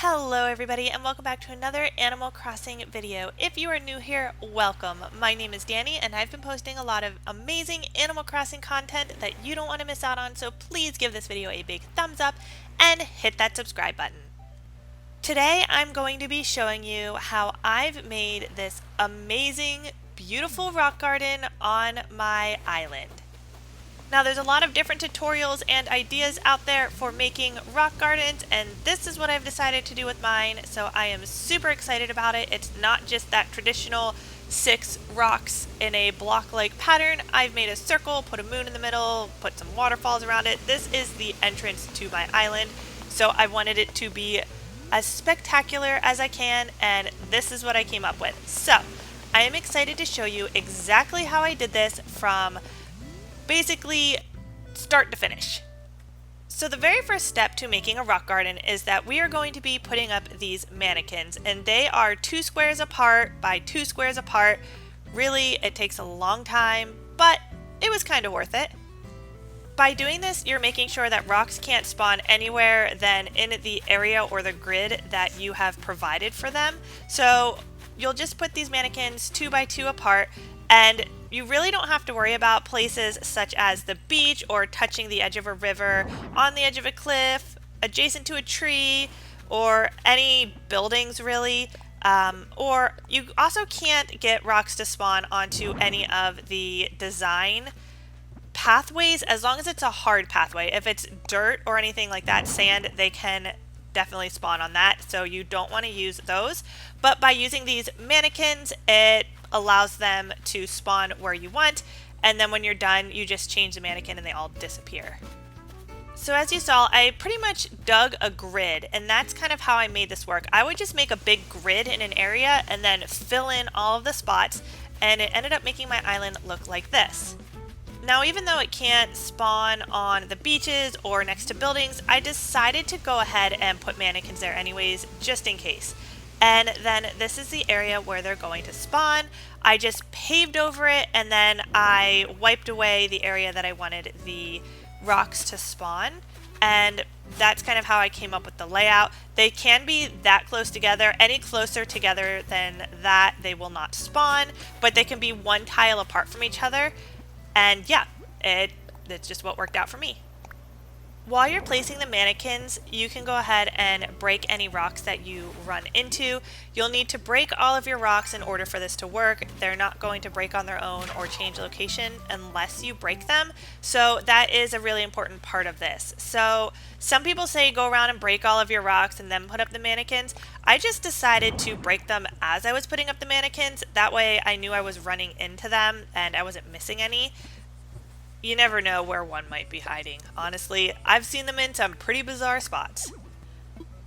Hello everybody and welcome back to another Animal Crossing video. If you are new here, welcome. My name is Danny and I've been posting a lot of amazing Animal Crossing content that you don't want to miss out on, so please give this video a big thumbs up and hit that subscribe button. Today I'm going to be showing you how I've made this amazing, beautiful rock garden on my island. Now there's a lot of different tutorials and ideas out there for making rock gardens, and this is what I've decided to do with mine, so I am super excited about it. It's not just that traditional 6 rocks in a block-like pattern. I've made a circle, put a moon in the middle, put some waterfalls around it. This is the entrance to my island, so I wanted it to be as spectacular as I can, and this is what I came up with. So I am excited to show you exactly how I did this from basically start to finish. So the very first step to making a rock garden is that we are going to be putting up these mannequins, and they are 2 squares apart by 2 squares apart. Really, it takes a long time, but it was kind of worth it. By doing this, you're making sure that rocks can't spawn anywhere than in the area or the grid that you have provided for them. So you'll just put these mannequins 2 by 2 apart, and you really don't have to worry about places such as the beach or touching the edge of a river, on the edge of a cliff, adjacent to a tree, or any buildings really. Or you also can't get rocks to spawn onto any of the design pathways as long as it's a hard pathway. If it's dirt or anything like that, sand, they can definitely spawn on that, so you don't want to use those. But by using these mannequins, it allows them to spawn where you want, and then when you're done, you just change the mannequin and they all disappear. So as you saw, I pretty much dug a grid, and that's kind of how I made this work. I would just make a big grid in an area and then fill in all of the spots, and it ended up making my island look like this. Now, even though it can't spawn on the beaches or next to buildings, I decided to go ahead and put mannequins there anyways, just in case. And then this is the area where they're going to spawn. I just paved over it, and then I wiped away the area that I wanted the rocks to spawn. And that's kind of how I came up with the layout. They can be that close together. Any closer together than that, they will not spawn, but they can be 1 tile apart from each other. And yeah, it's just what worked out for me. While you're placing the mannequins, you can go ahead and break any rocks that you run into. You'll need to break all of your rocks in order for this to work. They're not going to break on their own or change location unless you break them. So that is a really important part of this. So some people say go around and break all of your rocks and then put up the mannequins. I just decided to break them as I was putting up the mannequins. That way I knew I was running into them and I wasn't missing any. You never know where one might be hiding. Honestly, I've seen them in some pretty bizarre spots.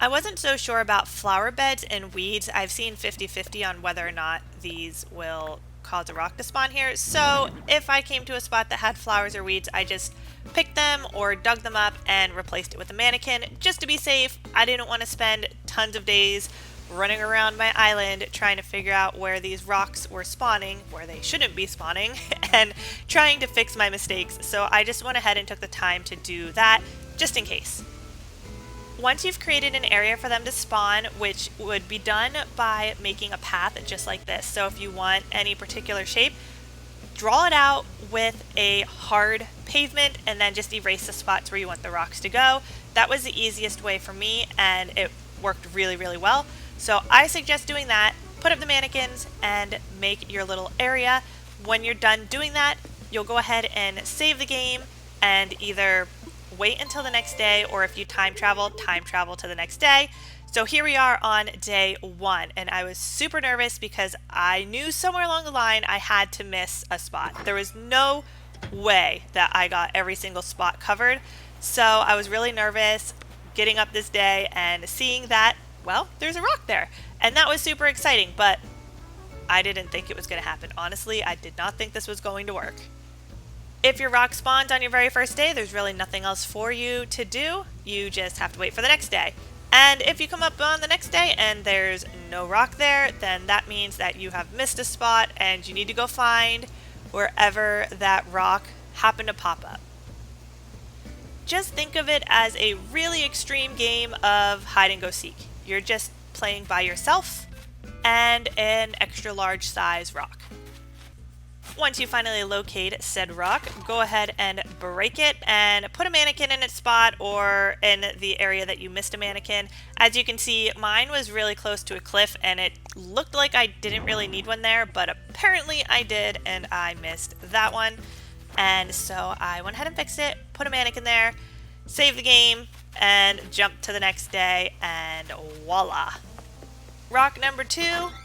I wasn't so sure about flower beds and weeds. I've seen 50-50 on whether or not these will cause a rock to spawn here. So if I came to a spot that had flowers or weeds, I just picked them or dug them up and replaced it with a mannequin. Just to be safe, I didn't want to spend tons of days running around my island trying to figure out where these rocks were spawning, where they shouldn't be spawning, and trying to fix my mistakes. So I just went ahead and took the time to do that, just in case. Once you've created an area for them to spawn, which would be done by making a path just like this. So if you want any particular shape, draw it out with a hard pavement and then just erase the spots where you want the rocks to go. That was the easiest way for me, and it worked really, really well. So I suggest doing that. Put up the mannequins and make your little area. When you're done doing that, you'll go ahead and save the game and either wait until the next day, or if you time travel to the next day. So here we are on day 1, and I was super nervous because I knew somewhere along the line I had to miss a spot. There was no way that I got every single spot covered. So I was really nervous getting up this day and seeing that, well, there's a rock there. And that was super exciting, but I didn't think it was going to happen. Honestly, I did not think this was going to work. If your rock spawns on your very first day, there's really nothing else for you to do. You just have to wait for the next day. And if you come up on the next day and there's no rock there, then that means that you have missed a spot and you need to go find wherever that rock happened to pop up. Just think of it as a really extreme game of hide and go seek. you're just playing by yourself and an extra large size rock. Once you finally locate said rock, go ahead and break it and put a mannequin in its spot or in the area that you missed a mannequin. As you can see, mine was really close to a cliff and it looked like I didn't really need one there, but apparently I did and I missed that one. And so I went ahead and fixed it, put a mannequin there, saved the game, and jumped to the next day, and voila. Rock number 2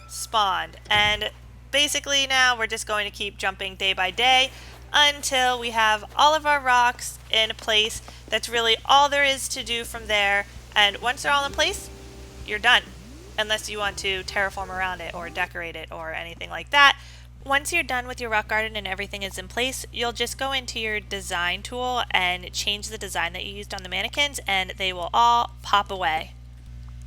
spawned, and basically now we're just going to keep jumping day by day until we have all of our rocks in place. That's really all there is to do from there, and once they're all in place, you're done. Unless you want to terraform around it or decorate it or anything like that. Once you're done with your rock garden and everything is in place, you'll just go into your design tool and change the design that you used on the mannequins and they will all pop away.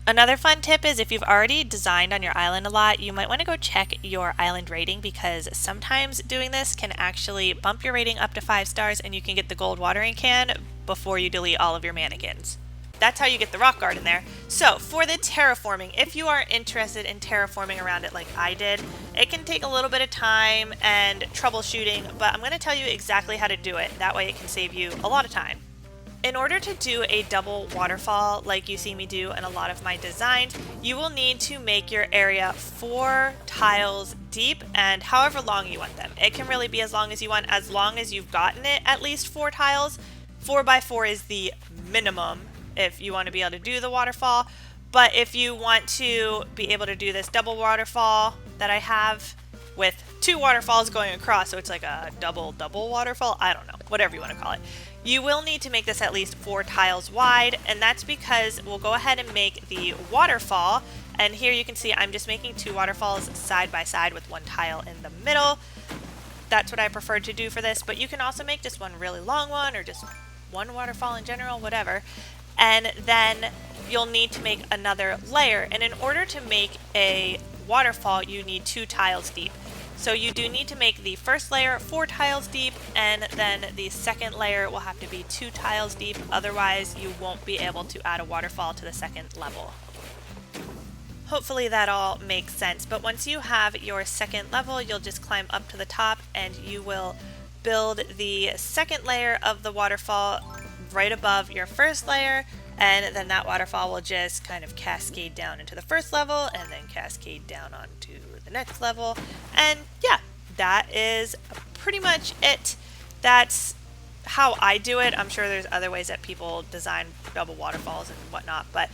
Another fun tip is if you've already designed on your island a lot, you might want to go check your island rating because sometimes doing this can actually bump your rating up to 5 stars and you can get the gold watering can before you delete all of your mannequins. That's how you get the rock garden there. So for the terraforming, if you are interested in terraforming around it like I did, it can take a little bit of time and troubleshooting, but I'm going to tell you exactly how to do it. That way it can save you a lot of time. In order to do a double waterfall like you see me do in a lot of my designs, you will need to make your area 4 tiles deep and however long you want them. It can really be as long as you want, as long as you've gotten it at least 4 tiles. 4 by 4 is the minimum if you want to be able to do the waterfall, but if you want to be able to do this double waterfall that I have with 2 waterfalls going across, so it's like a double waterfall, I don't know, whatever you want to call it, you will need to make this at least 4 tiles wide, and that's because we'll go ahead and make the waterfall, and here you can see I'm just making 2 waterfalls side by side with 1 tile in the middle. That's what I prefer to do for this, but you can also make just one really long one or just one waterfall in general, whatever. And then you'll need to make another layer, and in order to make a waterfall you need 2 tiles deep. So you do need to make the first layer 4 tiles deep, and then the second layer will have to be 2 tiles deep, otherwise you won't be able to add a waterfall to the second level. Hopefully that all makes sense, but once you have your second level, you'll just climb up to the top and you will build the second layer of the waterfall right above your first layer, and then that waterfall will just kind of cascade down into the first level and then cascade down onto the next level. And yeah, that is pretty much it. That's how I do it. I'm sure there's other ways that people design double waterfalls and whatnot, but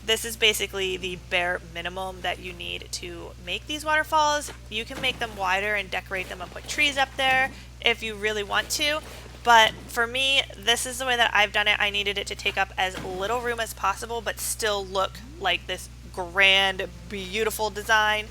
this is basically the bare minimum that you need to make these waterfalls. You can make them wider and decorate them and put trees up there if you really want to. But for me, this is the way that I've done it. I needed it to take up as little room as possible, but still look like this grand, beautiful design.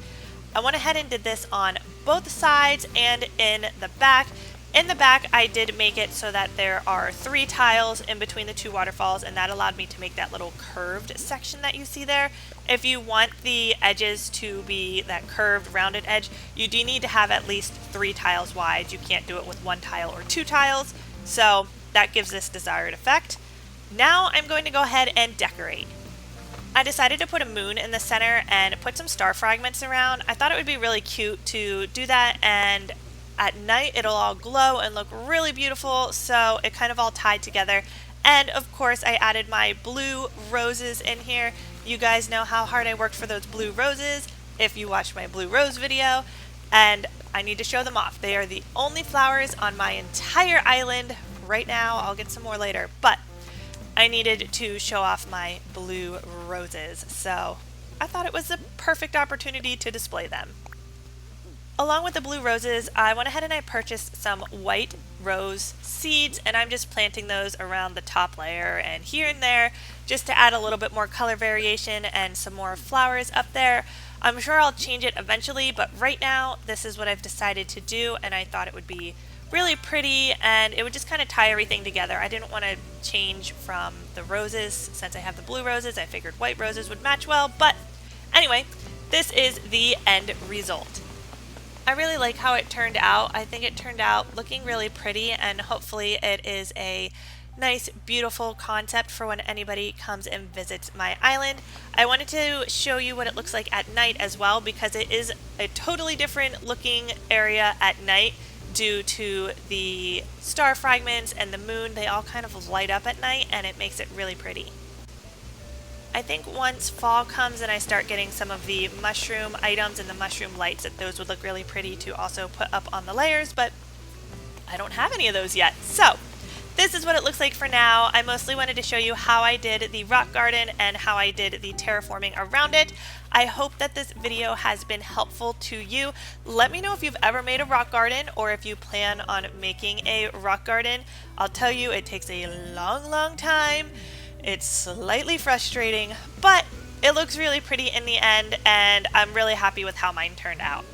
I went ahead and did this on both sides and in the back. In the back, I did make it so that there are 3 tiles in between the 2 waterfalls, and that allowed me to make that little curved section that you see there. If you want the edges to be that curved, rounded edge, you do need to have at least 3 tiles wide. You can't do it with 1 tile or 2 tiles, so that gives this desired effect. Now I'm going to go ahead and decorate. I decided to put a moon in the center and put some star fragments around. I thought it would be really cute to do that, and at night it'll all glow and look really beautiful, so it kind of all tied together. And of course I added my blue roses in here. You guys know how hard I worked for those blue roses if you watched my blue rose video, and I need to show them off. They are the only flowers on my entire island right now. I'll get some more later, but I needed to show off my blue roses, so I thought it was the perfect opportunity to display them. Along with the blue roses, I went ahead and I purchased some white rose seeds, and I'm just planting those around the top layer and here and there just to add a little bit more color variation and some more flowers up there. I'm sure I'll change it eventually, but right now this is what I've decided to do, and I thought it would be really pretty and it would just kind of tie everything together. I didn't want to change from the roses. Since I have the blue roses, I figured white roses would match well, but anyway, this is the end result. I really like how it turned out. I think it turned out looking really pretty, and hopefully it is a nice, beautiful concept for when anybody comes and visits my island. I wanted to show you what it looks like at night as well, because it is a totally different looking area at night due to the star fragments and the moon. They all kind of light up at night and it makes it really pretty. I think once fall comes and I start getting some of the mushroom items and the mushroom lights, that those would look really pretty to also put up on the layers, but I don't have any of those yet. So this is what it looks like for now. I mostly wanted to show you how I did the rock garden and how I did the terraforming around it. I hope that this video has been helpful to you. Let me know if you've ever made a rock garden or if you plan on making a rock garden. I'll tell you, it takes a long time. It's slightly frustrating, but it looks really pretty in the end, and I'm really happy with how mine turned out.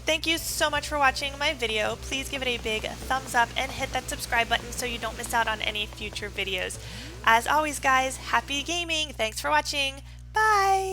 Thank you so much for watching my video. Please give it a big thumbs up and hit that subscribe button so you don't miss out on any future videos. As always, guys, happy gaming. Thanks for watching. Bye.